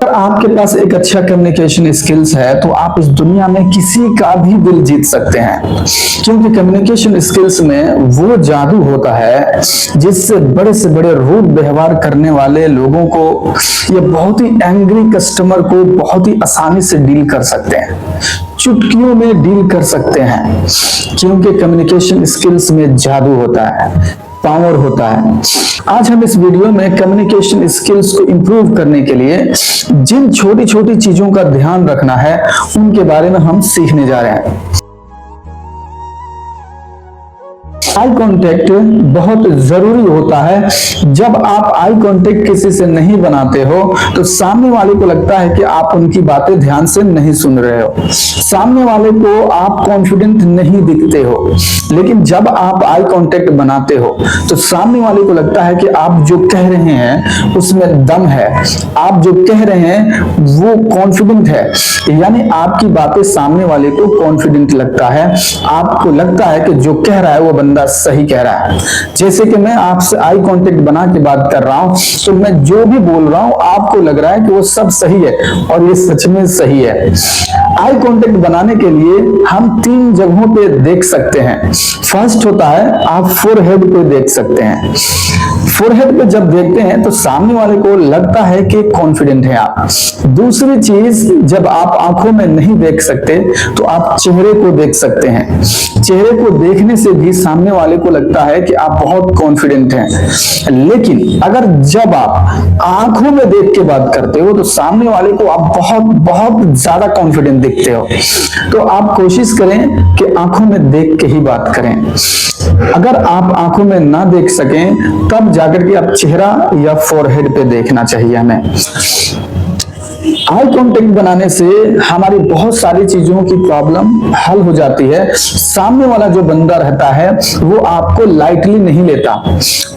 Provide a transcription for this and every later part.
अगर आपके पास एक अच्छा कम्युनिकेशन स्किल्स है तो आप इस दुनिया में किसी का भी दिल जीत सकते हैं, क्योंकि कम्युनिकेशन स्किल्स में वो जादू होता है जिससे बड़े से बड़े रूड व्यवहार करने वाले लोगों को या बहुत ही एंग्री कस्टमर को बहुत ही आसानी से डील कर सकते हैं, चुटकियों में डील कर सकते हैं, क्योंकि कम्युनिकेशन स्किल्स में जादू होता है, पावर होता है। आज हम इस वीडियो में कम्युनिकेशन स्किल्स को इंप्रूव करने के लिए जिन छोटी छोटी चीजों का ध्यान रखना है उनके बारे में हम सीखने जा रहे हैं। आई कांटेक्ट बहुत जरूरी होता है। जब आप आई कांटेक्ट किसी से नहीं बनाते हो तो सामने वाले को लगता है कि आप उनकी बातें ध्यान से नहीं सुन रहे हो, सामने वाले को आप कॉन्फिडेंट नहीं दिखते हो। लेकिन जब आप आई कांटेक्ट बनाते हो तो सामने वाले को लगता है कि आप जो कह रहे हैं उसमें दम है, आप जो कह रहे हैं वो कॉन्फिडेंट है, यानी आपकी बातें सामने वाले को कॉन्फिडेंट लगता है, आपको लगता है कि जो कह रहा है वो बंदा सही कह रहा है। जैसे कि मैं आपसे आई कांटेक्ट बना के बात कर रहा हूं तो मैं जो भी बोल रहा हूं आपको लग रहा है कि वो सब सही है और ये सच में सही है। आई कांटेक्ट बनाने के लिए हम 3 जगहों पे देख सकते हैं। फर्स्ट होता है आप फोरहेड पे देख सकते हैं। फोरहेड पे जब देखते हैं तो सामने वाले को लगता है कि कॉन्फिडेंट है आप। दूसरी चीज, जब आप आंखों में नहीं देख सकते तो आप चेहरे को देख सकते हैं। चेहरे को देखने से भी सामने वाले को लगता है कि आप बहुत कॉन्फिडेंट हैं। लेकिन अगर जब आप आंखों में देख के बात करते हो तो सामने वाले को आप बहुत बहुत ज्यादा कॉन्फिडेंट दिखते हो। तो आप कोशिश करें कि आंखों में देख के ही बात करें। अगर आप आंखों में ना देख सकें तब जाकर के आप चेहरा या फोरहेड पे देखना चाहिए हमें। आई कांटेक्ट बनाने से हमारी बहुत सारी चीजों की प्रॉब्लम हल हो जाती है। सामने वाला जो बंदा रहता है वो आपको लाइटली नहीं लेता,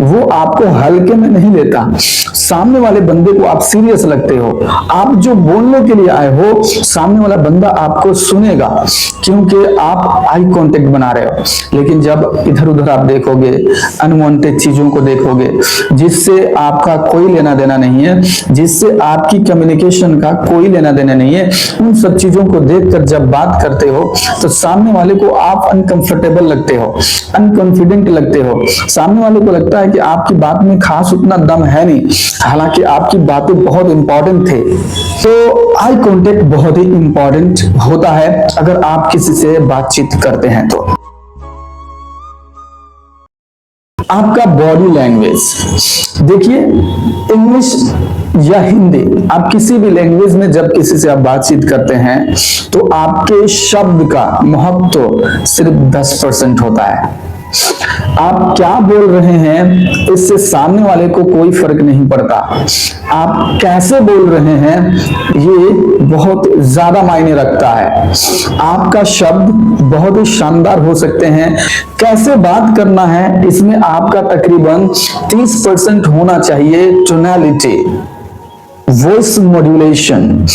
वो आपको हल्के में नहीं लेता। सामने वाले बंदे को आप सीरियस लगते हो, आप जो बोलने के लिए आए हो सामने वाला बंदा आपको सुनेगा, क्योंकि आप आई कांटेक्ट बना रहे हो। लेकिन जब इधर उधर आप देखोगे, अनवांटेड चीजों को देखोगे जिससे आपका कोई लेना देना नहीं है, जिससे आपकी कम्युनिकेशन का कोई लेना देना नहीं है, उन सब चीजों को देखकर जब बात करते हो तो सामने वाले को आप अनकंफर्टेबल लगते हो, अनकॉन्फिडेंट लगते हो। सामने वाले को लगता है कि आपकी बात में खास उतना दम है नहीं, हालांकि आपकी बातें बहुत इंपॉर्टेंट थे। तो आई कांटेक्ट बहुत ही इंपॉर्टेंट होता है अगर आप किसी से बातचीत करते हैं तो। आपका बॉडी लैंग्वेज देखिए, इंग्लिश या हिंदी, आप किसी भी लैंग्वेज में जब किसी से आप बातचीत करते हैं तो आपके शब्द का महत्व सिर्फ 10% होता है। आप क्या बोल रहे हैं इससे सामने वाले को कोई फर्क नहीं पड़ता, आप कैसे बोल रहे हैं ये बहुत ज्यादा मायने रखता है। आपका शब्द बहुत ही शानदार हो सकते हैं, कैसे बात करना है इसमें आपका तकरीबन 30% होना चाहिए टोनैलिटी, वॉइस मॉड्यूलेशन,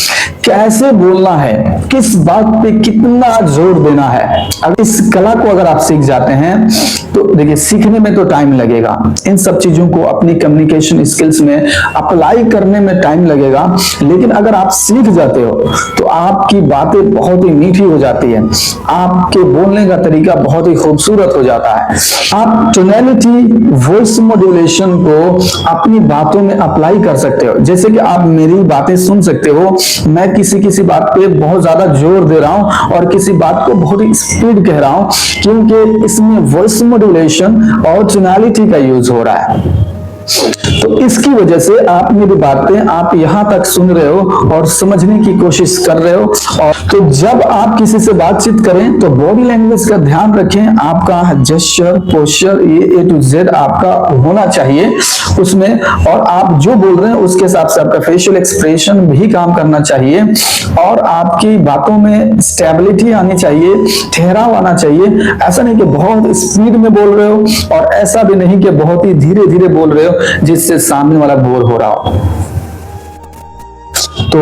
कैसे बोलना है, किस बात पे कितना जोर देना है। अगर इस कला को अगर आप सीख जाते हैं तो देखिए, सीखने में तो टाइम लगेगा, इन सब चीजों को अपनी कम्युनिकेशन स्किल्स में अप्लाई करने में टाइम लगेगा, लेकिन अगर आप सीख जाते हो तो आपकी बातें बहुत ही मीठी हो जाती है, आपके बोलने का तरीका बहुत ही खूबसूरत हो जाता है। आप टोनैलिटी, वॉइस मॉड्यूलेशन को अपनी बातों में अप्लाई कर सकते हो। जैसे कि आप मेरी बातें सुन सकते हो, मैं किसी बात पे बहुत ज्यादा जोर दे रहा हूं और किसी बात को बहुत ही स्पीड कह रहा हूं, क्योंकि इसमें वॉइस मॉड्यूलेशन और टोनैलिटी का यूज हो रहा है। तो इसकी वजह से आप मेरी बातें आप यहां तक सुन रहे हो और समझने की कोशिश कर रहे हो। और तो जब आप किसी से बातचीत करें तो बॉडी लैंग्वेज का ध्यान रखें, आपका जेस्चर, पोस्चर, ये A to Z आपका होना चाहिए उसमें, और आप जो बोल रहे हैं उसके हिसाब से आपका फेशियल एक्सप्रेशन भी काम करना चाहिए, और आपकी बातों में स्टेबिलिटी आनी चाहिए, ठहराव आना चाहिए। ऐसा नहीं कि बहुत स्पीड में बोल रहे हो और ऐसा भी नहीं कि बहुत ही धीरे धीरे बोल रहे हो जिससे सामने वाला बोर हो रहा हो। तो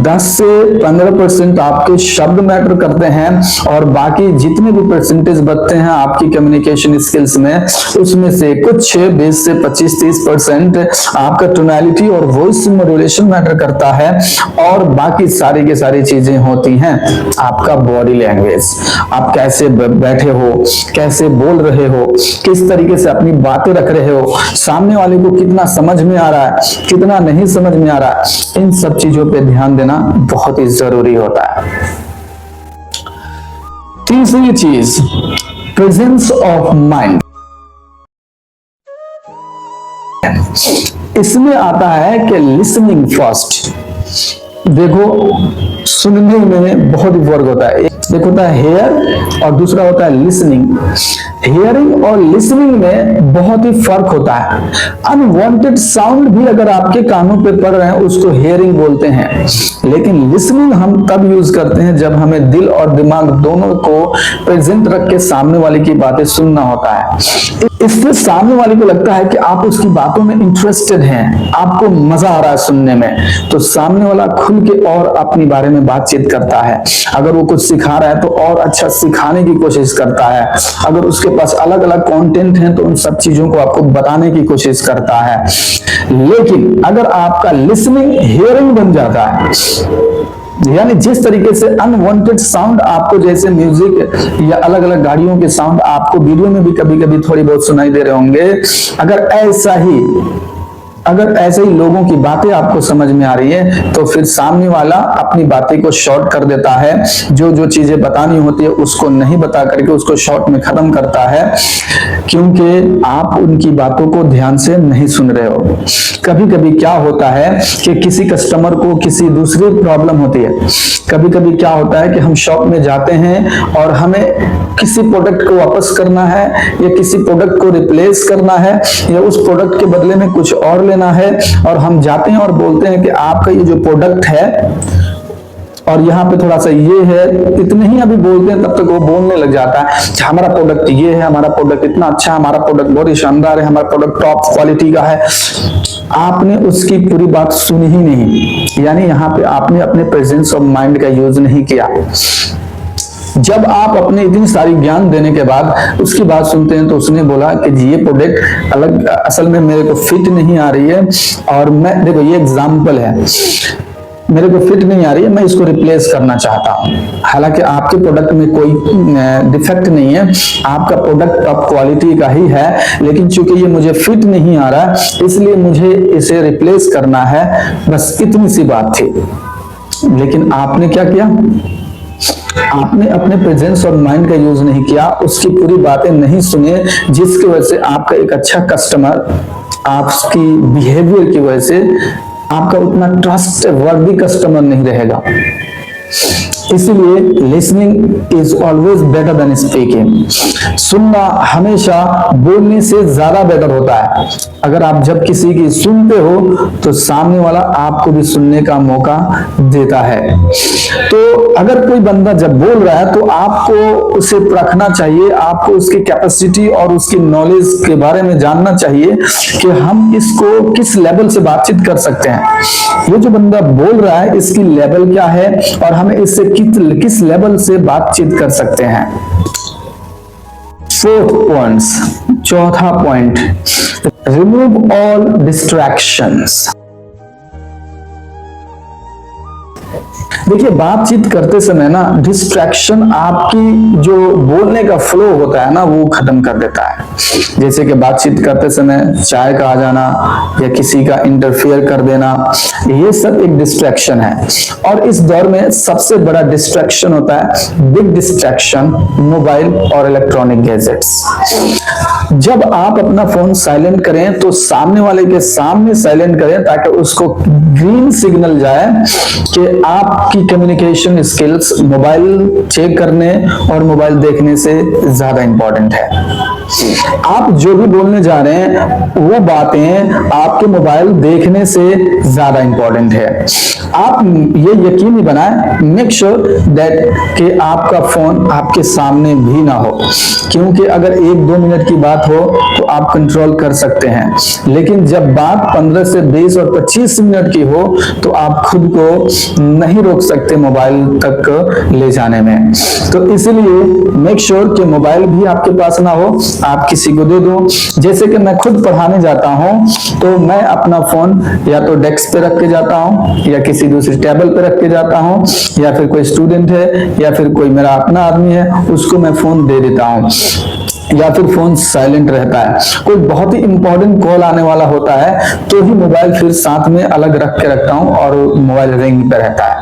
10 से 15% आपके शब्द मैटर करते हैं और बाकी जितने भी परसेंटेज बचते हैं आपकी कम्युनिकेशन स्किल्स में, उसमें से कुछ 20 से 25-30% आपका टोनैलिटी और वॉइस मॉड्यूलेशन मैटर करता है और बाकी सारी की सारी चीजें होती हैं आपका बॉडी लैंग्वेज। आप कैसे बैठे हो, कैसे बोल रहे हो, किस तरीके से अपनी बातें रख रहे हो, सामने वाले को कितना समझ में आ रहा है, कितना नहीं समझ में आ रहा है, इन सब चीजों पे ध्यान देना बहुत ही जरूरी होता है। तीसरी चीज, प्रेजेंस ऑफ माइंड। इसमें आता है कि लिसनिंग फर्स्ट। देखो सुनने में बहुत ही फर्क होता है, एक होता है हेयर और दूसरा होता है लिसनिंग। हियरिंग और लिसनिंग में बहुत ही फर्क होता है। अनवांटेड साउंड भी अगर आपके कानों पे पड़ रहे हैं उसको हियरिंग बोलते हैं, लेकिन लिसनिंग हम तब यूज करते हैं जब हमें दिल और दिमाग दोनों को प्रेजेंट रख के सामने वाले की बातें सुनना होता है। इससे सामने वाले को लगता है कि आप उसकी बातों में इंटरेस्टेड हैं, आपको मजा आ रहा है सुनने में, तो सामने वाला खुल के और अपनी बारे में बातचीत करता है। अगर वो कुछ सिखा रहा है तो और अच्छा सिखाने की कोशिश करता है। अगर उसके पास अलग अलग कंटेंट हैं तो उन सब चीजों को आपको बताने की कोशिश करता है। लेकिन अगर आपका लिसनिंग हियरिंग बन जाता है, यानी जिस तरीके से अनवांटेड साउंड आपको, जैसे म्यूजिक या अलग अलग गाड़ियों के साउंड आपको वीडियो में भी कभी कभी थोड़ी बहुत सुनाई दे रहे होंगे, अगर ऐसे ही लोगों की बातें आपको समझ में आ रही है तो फिर सामने वाला अपनी बातें को शॉर्ट कर देता है, जो जो चीजें बतानी होती है उसको नहीं बता करके उसको शॉर्ट में खत्म करता है, क्योंकि आप उनकी बातों को ध्यान से नहीं सुन रहे हो। कभी कभी क्या होता है कि किसी कस्टमर को किसी दूसरी प्रॉब्लम होती है, कभी कभी क्या होता है कि हम शॉप में जाते हैं और हमें किसी प्रोडक्ट को वापस करना है या किसी प्रोडक्ट को रिप्लेस करना है या उस प्रोडक्ट के बदले में कुछ और लेना है, और हम जाते हैं और बोलते हैं कि आपका ये जो प्रोडक्ट है और यहाँ पे थोड़ा सा ये है, इतने ही अभी बोलते हैं तब तक वो बोलने लग जाता है हमारा प्रोडक्ट ये है, हमारा प्रोडक्ट इतना अच्छा है, हमारा प्रोडक्ट बहुत ही शानदार है, हमारा प्रोडक्ट टॉप क्वालिटी का है। आपने उसकी पूरी बात सुनी ही नहीं, यानी यहाँ पे आपने अपने प्रेजेंस ऑफ माइंड का यूज नहीं किया। जब आप अपने इतनी सारी ज्ञान देने के बाद उसकी बात सुनते हैं तो उसने बोला कि जी ये प्रोडक्ट अलग असल में मेरे को फिट नहीं आ रही है, और मैं, देखो ये एग्जाम्पल है, मेरे को फिट नहीं आ रही है, मैं इसको रिप्लेस करना चाहता हूँ। हालांकि आपके प्रोडक्ट में कोई डिफेक्ट नहीं है, आपका प्रोडक्ट टॉप क्वालिटी का ही है, लेकिन चूंकि ये मुझे फिट नहीं आ रहा इसलिए मुझे इसे रिप्लेस करना है, बस इतनी सी बात थी। लेकिन आपने क्या किया, आपने अपने प्रेजेंस और माइंड का यूज नहीं किया, उसकी पूरी बातें नहीं सुने, जिसकी वजह से आपका एक अच्छा कस्टमर आपकी बिहेवियर की वजह से आपका उतना ट्रस्ट वर्दी कस्टमर नहीं रहेगा। इसलिए listening is always better than speaking. सुनना हमेशा बोलने से ज्यादा बेटर होता है। अगर आप जब किसी की सुनते हो तो सामने वाला आपको भी सुनने का मौका देता है। तो अगर कोई बंदा जब बोल रहा है तो आपको उसे परखना चाहिए, आपको उसकी कैपेसिटी और उसकी नॉलेज के बारे में जानना चाहिए कि हम इसको किस लेवल से बातचीत कर सकते हैं। ये जो बंदा बोल रहा है इसकी लेवल क्या है और हमें इससे किस लेवल से बातचीत कर सकते हैं। फोर्थ पॉइंट्स, चौथा पॉइंट, रिमूव ऑल डिस्ट्रैक्शंस। देखिए बातचीत करते समय ना डिस्ट्रैक्शन आपकी जो बोलने का फ्लो होता है ना वो खत्म कर देता है। जैसे कि बातचीत करते समय चाय का आ जाना या किसी का इंटरफेयर कर देना, ये सब एक डिस्ट्रैक्शन है। और इस दौर में सबसे बड़ा डिस्ट्रैक्शन होता है, बिग डिस्ट्रैक्शन, मोबाइल और इलेक्ट्रॉनिक गैजेट्स। जब आप अपना फोन साइलेंट करें तो सामने वाले के सामने साइलेंट करें ताकि उसको ग्रीन सिग्नल जाए कि आपकी आपकी कम्युनिकेशन स्किल्स मोबाइल चेक करने और मोबाइल देखने से ज्यादा इंपॉर्टेंट है। आप जो भी बोलने जा रहे हैं वो बातें आपके मोबाइल देखने से ज्यादा इंपॉर्टेंट है। आप ये यकीनी बनाएं, मेक श्योर दैट कि आपका फोन आपके सामने भी ना हो, क्योंकि अगर 1-2 मिनट की बात हो तो आप कंट्रोल कर सकते हैं, लेकिन जब बात 15 से 20 और 25 मिनट की हो तो आप खुद को नहीं रोक सकते मोबाइल तक ले जाने में। तो इसलिए मेक श्योर कि मोबाइल भी आपके पास ना हो, आप किसी को दे दो। जैसे कि मैं खुद पढ़ाने जाता हूं तो मैं अपना फोन या तो डेस्क पे रख के जाता हूं या किसी दूसरी टेबल पे रख के जाता हूं, या फिर कोई स्टूडेंट है या फिर कोई मेरा अपना आदमी है उसको मैं फोन दे देता हूं, या फिर फोन साइलेंट रहता है। कोई बहुत ही इंपॉर्टेंट कॉल आने वाला होता है तो ही मोबाइल फिर साथ में अलग रख के रखता हूं और मोबाइल रिंग पे रहता है,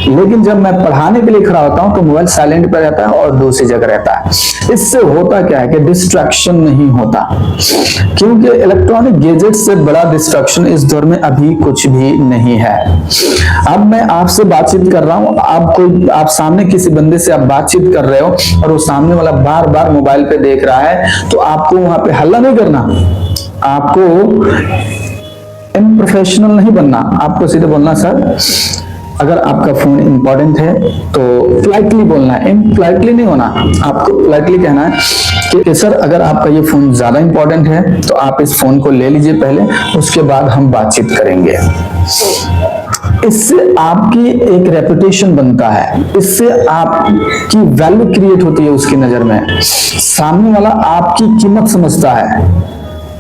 लेकिन जब मैं पढ़ाने के लिए खड़ा होता हूं तो मोबाइल साइलेंट पे रहता है और दूसरी जगह रहता है। इससे होता क्या है कि डिस्ट्रैक्शन नहीं होता, क्योंकि इलेक्ट्रॉनिक गैजेट से बड़ा डिस्ट्रैक्शन इस दौर में अभी कुछ भी नहीं है। अब मैं आपसे बातचीत कर रहा हूं, आप सामने किसी बंदे से आप बातचीत कर रहे हो और वो सामने वाला बार बार मोबाइल पे देख रहा है, तो आपको वहां पे हल्ला नहीं करना, आपको इनप्रोफेशनल नहीं बनना, आपको सीधे बोलना सर अगर आपका फोन इंपॉर्टेंट है तो पोलाइटली बोलना है, इनपोलाइटली नहीं होना। आपको पोलाइटली कहना है कि सर अगर आपका ये फोन ज्यादा इंपॉर्टेंट है तो आप इस फोन को ले लीजिए पहले, उसके बाद हम बातचीत करेंगे। इससे आपकी एक रेपुटेशन बनता है, इससे आपकी वैल्यू क्रिएट होती है उसकी नजर में, सामने वाला आपकी कीमत समझता है।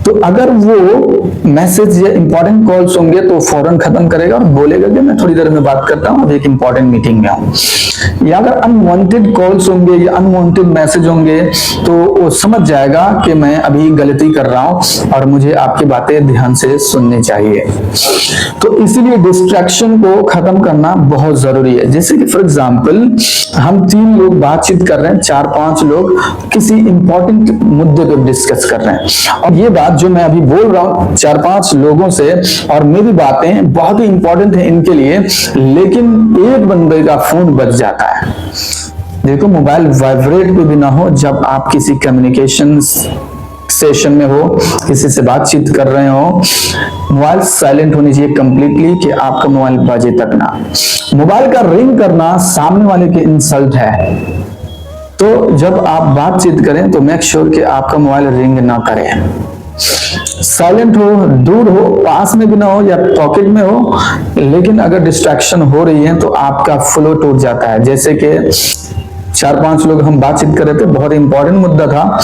तो अगर वो मैसेज या इंपॉर्टेंट कॉल्स होंगे तो फौरन खत्म करेगा और बोलेगा कि मैं थोड़ी देर में बात करता हूं, अब एक इंपॉर्टेंट मीटिंग में हूं। या अगर अनवांटेड कॉल्स होंगे या अनवांटेड मैसेज होंगे तो वो समझ जाएगा कि मैं अभी गलती कर रहा हूं और मुझे आपकी बातें ध्यान से सुननी चाहिए। तो इसीलिए डिस्ट्रैक्शन को खत्म करना बहुत जरूरी है। जैसे कि फॉर एग्जाम्पल हम 3 लोग बातचीत कर रहे हैं, 4-5 लोग किसी इंपॉर्टेंट मुद्दे पर डिस्कस कर रहे हैं, और ये बात जो मैं अभी बोल रहा हूं 4-5 लोगों से और मेरी बातें बहुत ही इंपॉर्टेंट है इनके लिए, लेकिन एक बंदे का फोन बज जाता है। देखो मोबाइल वाइब्रेट पे भी ना हो जब आप किसी कम्युनिकेशन सेशन में हो, किसी से बातचीत कर रहे हो, मोबाइल साइलेंट होनी चाहिए कंप्लीटली कि आपका मोबाइल बजे तक ना। मोबाइल का रिंग करना सामने वाले की इंसल्ट है, तो जब आप बातचीत करें तो मेक श्योर कि आपका मोबाइल रिंग ना करे, साइलेंट हो, दूर हो, पास में भी ना हो या पॉकेट में हो, लेकिन अगर डिस्ट्रैक्शन हो रही है तो आपका फ्लो टूट जाता है। जैसे कि 4-5 लोग हम बातचीत कर रहे थे, बहुत इंपॉर्टेंट मुद्दा था,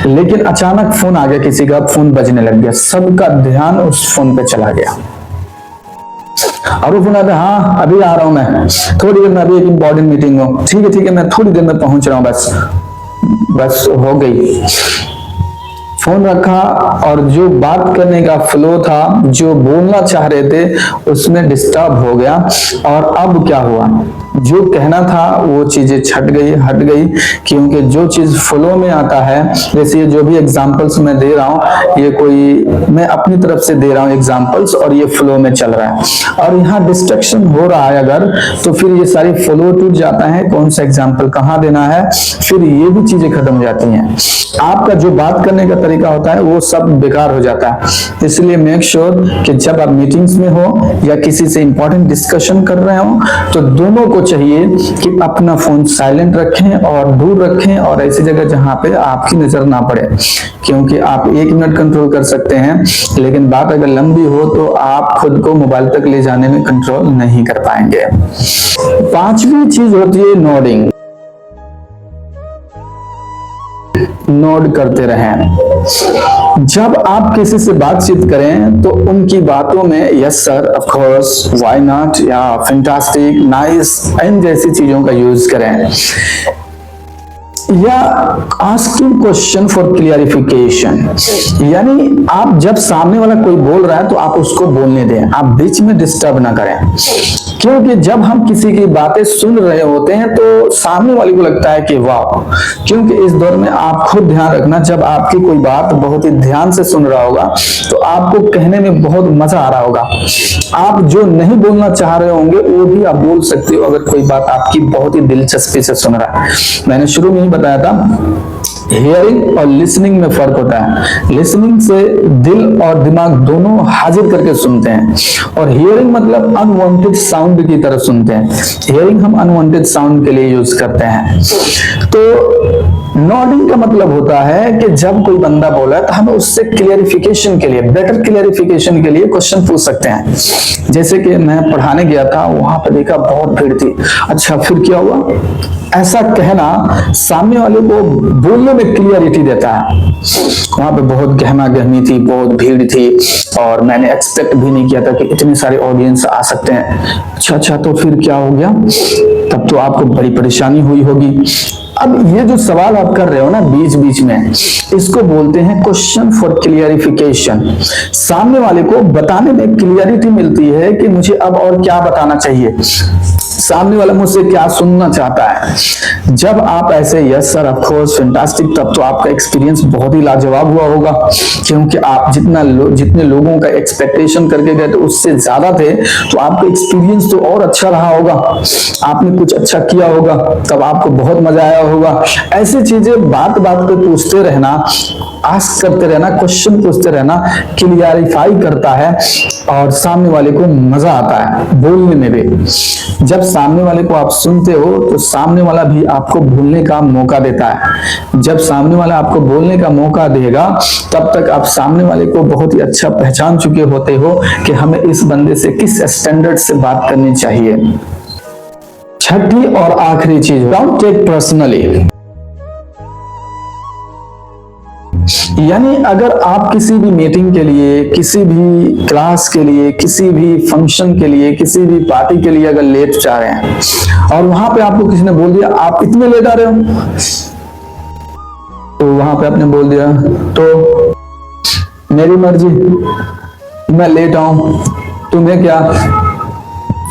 लेकिन अचानक फोन आ गया किसी का, फोन बजने लग गया, सबका ध्यान उस फोन पे चला गया और वो फोन आता, हाँ अभी आ रहा हूं मैं, थोड़ी देर में, अभी एक इंपॉर्टेंट मीटिंग हो, ठीक है मैं थोड़ी देर में पहुंच रहा हूं, बस हो गई। फोन रखा और जो बात करने का फ्लो था, जो बोलना चाह रहे थे, उसमें डिस्टर्ब हो गया। और अब क्या हुआ, जो कहना था वो चीजें हट गई, क्योंकि जो चीज फ्लो में आता है, जैसे ये जो भी एग्जांपल्स मैं दे रहा हूं, ये कोई मैं अपनी तरफ से दे रहा हूं एग्जांपल्स, और ये फ्लो में चल रहा है और यहाँ डिस्ट्रैक्शन हो रहा है अगर, तो फिर ये सारी फ्लो टूट जाता है, कौन सा एग्जाम्पल कहाँ देना है, फिर ये भी चीजें खत्म हो जाती हैं। आपका जो बात करने का तरीका होता है वो सब बेकार हो जाता है। इसलिए मेक श्योर कि जब आप मीटिंग्स में हो या किसी से इंपॉर्टेंट डिस्कशन कर रहे हो तो दोनों को चाहिए कि अपना फोन साइलेंट रखें और दूर रखें, और ऐसी जगह जहां पे आपकी नजर ना पड़े, क्योंकि आप 1 मिनट कंट्रोल कर सकते हैं, लेकिन बात अगर लंबी हो तो आप खुद को मोबाइल तक ले जाने में कंट्रोल नहीं कर पाएंगे। 5वीं चीज होती है नोडिंग। नोड करते रहें। जब आप किसी से बातचीत करें तो उनकी बातों में yes sir, of course, why not या फैंटास्टिक, नाइस इन जैसी चीजों का यूज करें। या आस्किंग क्वेश्चन फॉर क्लियरिफिकेशन, यानी आप जब सामने वाला कोई बोल रहा है तो आप उसको बोलने दें, आप बीच में डिस्टर्ब ना करें। क्योंकि जब हम किसी की बातें सुन रहे होते हैं तो सामने वाले को लगता है कि वाह, क्योंकि इस दौर में आप खुद ध्यान रखना, जब आपकी कोई बात बहुत ही ध्यान से सुन रहा होगा तो आपको कहने में बहुत मजा आ रहा होगा। आप जो नहीं बोलना चाह रहे होंगे वो भी आप बोल सकते हो, अगर कोई बात आपकी बहुत ही दिलचस्पी से सुन रहा है। मैंने शुरू में ही बताया था हियरिंग और लिसनिंग में फर्क होता है। लिसनिंग से दिल और दिमाग दोनों हाजिर करके सुनते हैं, और हियरिंग मतलब अनवांटेड साउंड की तरह सुनते हैं। हियरिंग हम अनवांटेड साउंड के लिए यूज करते हैं। तो नॉडिंग का मतलब होता है कि जब कोई बंदा बोला है तो हम उससे क्लियरिफिकेशन के लिए, बेटर क्लियरिफिकेशन के लिए क्वेश्चन पूछ सकते हैं। जैसे कि मैं पढ़ाने गया था, वहां पर देखा बहुत भीड़ थी, अच्छा फिर क्या हुआ, ऐसा कहना सामने वाले को बोलने में क्लियरिटी देता है। वहां पे बहुत गहमा गहमी थी, बहुत भीड़ थी, और मैंने एक्सपेक्ट भी नहीं किया था कि इतने सारे ऑडियंस आ सकते हैं। अच्छा तो फिर क्या हो गया, तब तो आपको बड़ी परेशानी हुई होगी। अब ये जो सवाल आप कर रहे हो ना बीच बीच में, इसको बोलते हैं क्वेश्चन फॉर क्लियरिफिकेशन। सामने वाले को बताने में क्लियरिटी मिलती है कि मुझे अब और क्या बताना चाहिए, सामने वाला मुझसे क्या सुनना चाहता है। जब आप ऐसे yes sir of course fantastic, तब तो आपका एक्सपीरियंस बहुत ही लाजवाब हुआ होगा, क्योंकि आप जितने लोगों का एक्सपेक्टेशन करके गए थे उससे ज्यादा थे, तो आपका एक्सपीरियंस तो और अच्छा रहा होगा, आपने कुछ अच्छा किया होगा, तब आपको बहुत मजा आया होगा। ऐसी चीजें बात बात पे पूछते रहना, आस्क करते रहना, क्वेश्चन पूछते रहना क्लियरिफाई करता है, और सामने वाले को मजा आता है बोलने में भी। जब सामने वाले को आप सुनते हो तो सामने वाला भी आपको बोलने का मौका देता है। जब सामने वाला आपको बोलने का मौका देगा तब तक आप सामने वाले को बहुत ही अच्छा पहचान चुके होते हो कि हमें इस बंदे से किस स्टैंडर्ड से बात करनी चाहिए। छठी और आखिरी चीज, डोंट टेक पर्सनली। यानी अगर आप किसी भी मीटिंग के लिए, किसी भी क्लास के लिए, किसी भी फंक्शन के लिए, किसी भी पार्टी के लिए अगर लेट जा रहे हैं और वहां पे आपको किसी ने बोल दिया आप इतने लेट आ रहे हो, तो वहां पे आपने बोल दिया तो मेरी मर्जी, मैं लेट आऊं, तुम्हें क्या,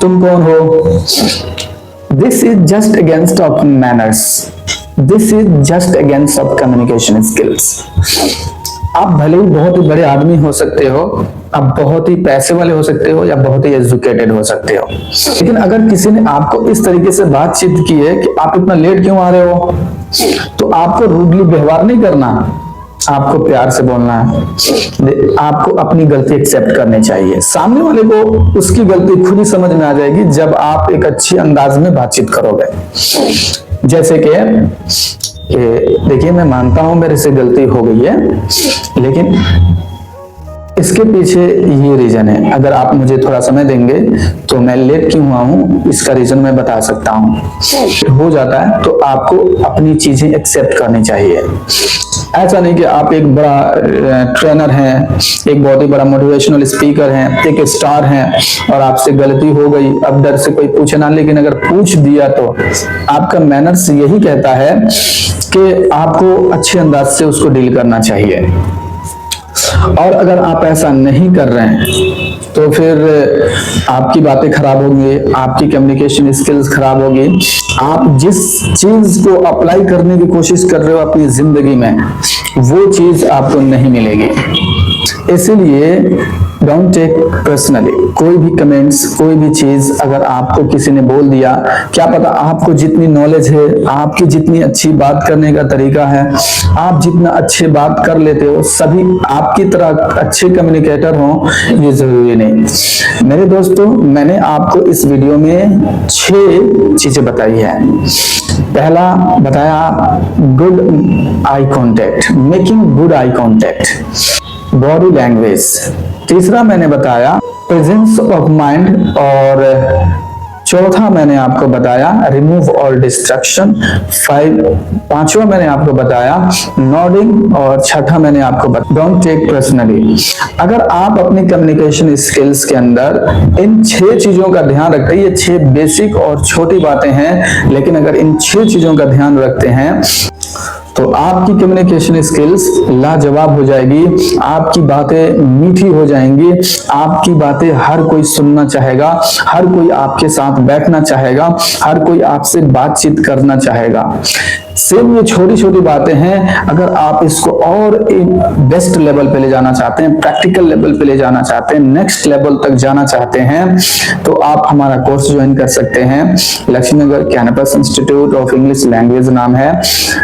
तुम कौन हो। This is just against of manners, this is just against of communication skills. आप भले ही बहुत ही बड़े आदमी हो सकते हो, आप बहुत ही पैसे वाले हो सकते हो, या बहुत ही एजुकेटेड हो सकते हो, लेकिन अगर किसी ने आपको इस तरीके से बातचीत की है कि आप इतना लेट क्यों आ रहे हो, तो आपको रूडली व्यवहार नहीं करना, आपको प्यार से बोलना है। आपको अपनी गलती एक्सेप्ट करनी चाहिए। सामने वाले को उसकी गलती खुद ही समझ में आ जाएगी जब आप एक अच्छे अंदाज में बातचीत करोगे। जैसे कि देखिए, मैं मानता हूं मेरे से गलती हो गई है, लेकिन इसके पीछे ये रीजन है, अगर आप मुझे थोड़ा समय देंगे तो मैं लेट क्यों हुआ हूं, इसका रीजन मैं बता सकता हूं। हो जाता है तो आपको अपनी चीजें एक्सेप्ट करनी चाहिए। ऐसा नहीं कि आप एक बड़ा ट्रेनर हैं, एक बहुत ही बड़ा मोटिवेशनल स्पीकर हैं, एक स्टार हैं, और आपसे गलती हो गई, अब डर से कोई पूछे ना, लेकिन अगर पूछ दिया तो आपका मैनर्स यही कहता है कि आपको अच्छे अंदाज से उसको डील करना चाहिए। और अगर आप ऐसा नहीं कर रहे हैं तो फिर आपकी बातें खराब होंगी, आपकी कम्युनिकेशन स्किल्स खराब होगी, आप जिस चीज को अप्लाई करने की कोशिश कर रहे हो अपनी जिंदगी में वो चीज आपको नहीं मिलेगी। इसीलिए डोंट टेक पर्सनली। कोई भी कमेंट्स, कोई भी चीज अगर आपको किसी ने बोल दिया, क्या पता आपको जितनी नॉलेज है, आपकी जितनी अच्छी बात करने का तरीका है, आप जितना अच्छे बात कर लेते हो, सभी आपकी तरह अच्छे कम्युनिकेटर हों ये जरूरी नहीं। मेरे दोस्तों, मैंने आपको इस वीडियो में 6 चीजें बताई है। पहला बताया good eye contact, making good eye contact, body language. तीसरा मैंने बताया प्रेजेंस ऑफ माइंड, और चौथा मैंने आपको बताया रिमूव ऑल डिस्ट्रैक्शन। पांचवा मैंने आपको बताया नॉडिंग, और छठा मैंने आपको बताया डोंट टेक पर्सनली। अगर आप अपनी कम्युनिकेशन स्किल्स के अंदर इन 6 चीजों का ध्यान रखते हैं, ये 6 बेसिक और छोटी बातें हैं, लेकिन अगर इन 6 चीजों का ध्यान रखते हैं तो आपकी कम्युनिकेशन स्किल्स लाजवाब हो जाएगी, आपकी बातें मीठी हो जाएंगी, आपकी बातें हर कोई सुनना चाहेगा, हर कोई आपके साथ बैठना चाहेगा, हर कोई आपसे बातचीत करना चाहेगा। सेम ये छोटी छोटी बातें हैं, अगर आप इसको और एक बेस्ट लेवल पे ले जाना चाहते हैं, प्रैक्टिकल लेवल पे ले जाना चाहते हैं, नेक्स्ट लेवल तक जाना चाहते हैं, तो आप हमारा कोर्स ज्वाइन कर सकते हैं। Laxmi Nagar campus institute of English language नाम है,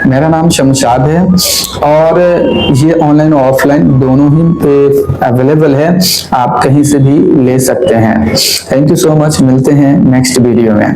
मेरा नाम शमशाद है और ये ऑनलाइन और ऑफलाइन दोनों ही पे अवेलेबल है, आप कहीं से भी ले सकते हैं। थैंक यू सो मच, मिलते हैं नेक्स्ट वीडियो में।